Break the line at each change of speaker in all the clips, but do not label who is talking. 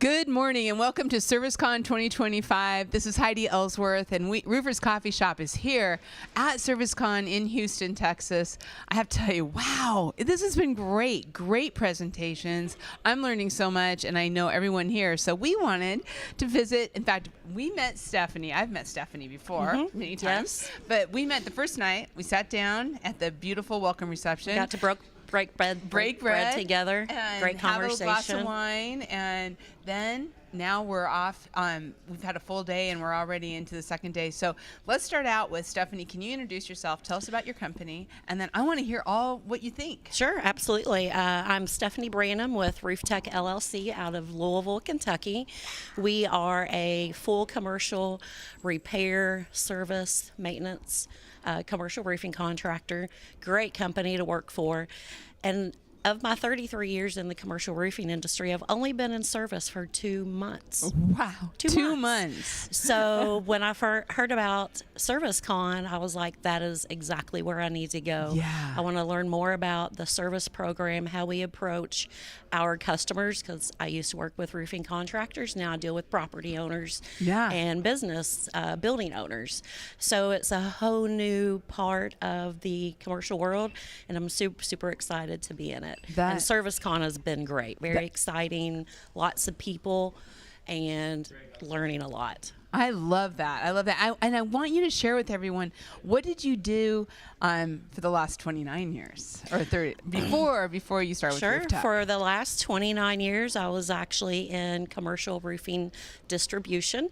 Good morning and welcome to ServiceCon 2025. This is Heidi Ellsworth, and Roofers Coffee Shop is here at ServiceCon in Houston, Texas. I have to tell you, wow, this has been great. Great presentations. I'm learning so much, and I know everyone here. So we wanted to visit. In fact, we met Stephanie. I've met Stephanie before many times. Yes. But we met the first night. We sat down at the beautiful welcome reception.
Got to break bread together. Great conversation.
Have a glass of wine, and then now we're off. We've had a full day, and we're already into the second day. So let's start out with Stephanie. Can you introduce yourself? Tell us about your company, and then I want to hear all what you think.
Sure, absolutely. I'm Stephanie Branham with ROOFTECH LLC out of Louisville, Kentucky. We are a full commercial repair, service, maintenance, commercial roofing contractor. Great company to work for. And of my 33 years in the commercial roofing industry, I've only been in service for 2 months.
Wow. Two months.
So when I heard about ServiceCon, I was like, that is exactly where I need to go.
Yeah.
I want to learn more about the service program, how we approach our customers, because I used to work with roofing contractors. Now I deal with property owners and business building owners. So it's a whole new part of the commercial world, and I'm super, super excited to be in it. And ServiceCon has been great, very exciting, lots of people, and learning a lot.
I love that. And I want you to share with everyone, what did you do for the last 29 years or 30 before you started with ROOFTECH?
For the last 29 years, I was actually in commercial roofing distribution.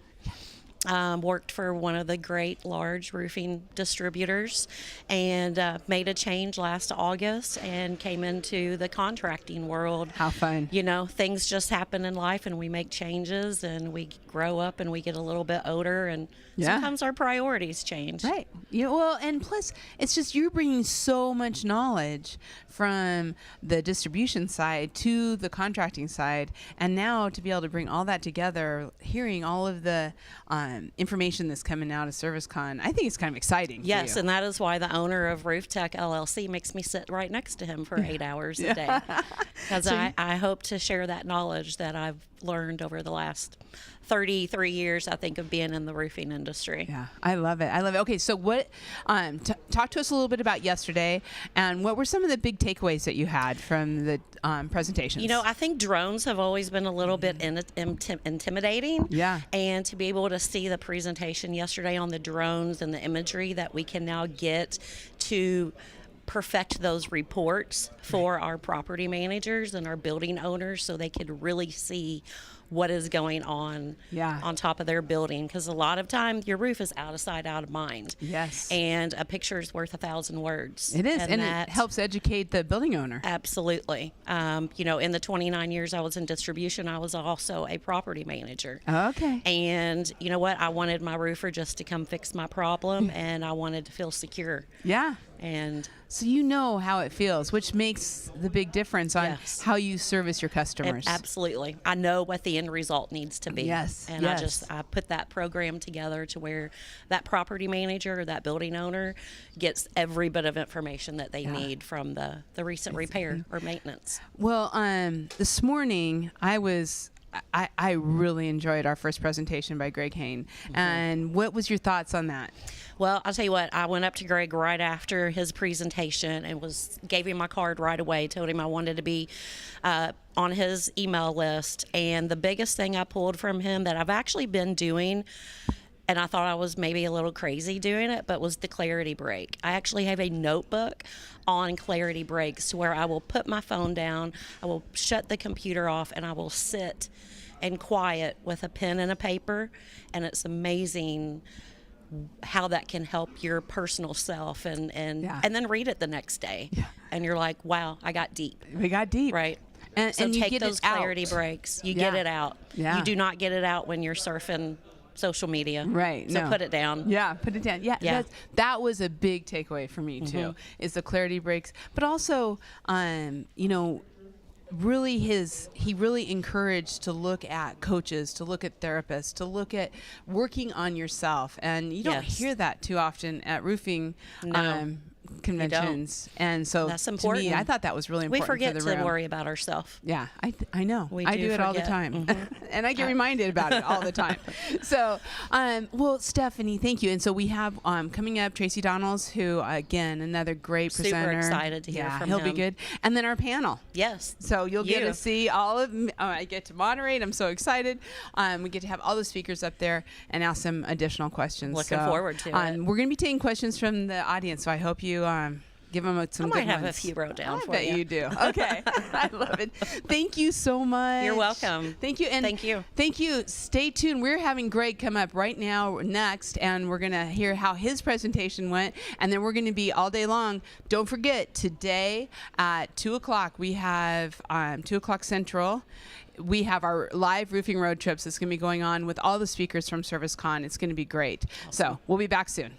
Worked for one of the great large roofing distributors, and made a change last August and came into the contracting world.
How fun.
You know, things just happen in life, and we make changes, and we grow up, and we get a little bit older, and sometimes our priorities change.
Right. Well, and plus, it's just you're bringing so much knowledge from the distribution side to the contracting side, and now to be able to bring all that together, hearing all of the information that's coming out of ServiceCon, I think it's kind of exciting.
Yes, and that is why the owner of ROOFTECH LLC makes me sit right next to him for 8 hours a day, because I hope to share that knowledge that I've learned over the last 33 years, I think, of being in the roofing industry.
Yeah, I love it. Okay, so what? Talk to us a little bit about yesterday, and what were some of the big takeaways that you had from the presentations?
You know, I think drones have always been a little bit intimidating.
Yeah.
And to be able to see the presentation yesterday on the drones and the imagery that we can now get to perfect those reports for our property managers and our building owners, so they could really see what is going on on top of their building, because a lot of times your roof is out of sight, out of mind.
Yes.
And a picture is worth 1,000 words.
It is, and it helps educate the building owner.
Absolutely. You know, in the 29 years I was in distribution, I was also a property manager.
Okay.
And you know what? I wanted my roofer just to come fix my problem, and I wanted to feel secure.
Yeah.
And
so you know how it feels, which makes the big difference on how you service your customers.
Absolutely. I know what the end result needs to be.
Yes.
And I put that program together to where that property manager or that building owner gets every bit of information that they need from the recent repair or maintenance.
Well, this morning I really enjoyed our first presentation by Greg Hain. And what was your thoughts on that?
Well, I'll tell you what, I went up to Greg right after his presentation and gave him my card right away, told him I wanted to be on his email list. And the biggest thing I pulled from him that I've actually been doing, and I thought I was maybe a little crazy doing it, but was the clarity break. I actually have a notebook on clarity breaks to where I will put my phone down, I will shut the computer off, and I will sit and quiet with a pen and a paper. And it's amazing how that can help your personal self, and then read it the next day. Yeah. And you're like, wow, I got deep.
We got deep.
Right.
And
so
you
take
get
those clarity breaks. You get it out.
Yeah.
You do not get it out when you're surfing social media.
Right.
So put it down.
Yeah, put it down. Yeah. That was a big takeaway for me too, is the clarity breaks. But also, you know, he really encouraged to look at coaches, to look at therapists, to look at working on yourself. And you don't hear that too often at roofing conventions, and so
That's
to
important.
me, I thought that was really
We
important.
forget
for the
to
room.
worry about ourselves.
Yeah, I know.
We
I
do
do it all the
forget.
time, and I get reminded about it all the time. So, well, Stephanie, thank you. And so we have coming up Tracy Donnells, who again another great
Super
presenter.
excited to hear
yeah,
from
he'll
him.
be good. And then our panel.
Yes.
So you'll get
You.
to see all of. I get to moderate. I'm so excited. We get to have all the speakers up there and ask some additional questions.
Looking forward to it.
We're going to be taking questions from the audience, so I hope you give them some
I might
good
have
ones.
a few wrote down
I
for
bet
you.
you do. Okay. I love it. Thank you so much.
You're welcome.
Thank you. And
Thank you.
Thank you. Stay tuned. We're having Greg come up right now next, and we're going to hear how his presentation went, and then we're going to be all day long. Don't forget, today at 2 o'clock, we have 2 o'clock Central. We have our live roofing road trips that's going to be going on with all the speakers from ServiceCon. It's going to be great. So we'll be back soon.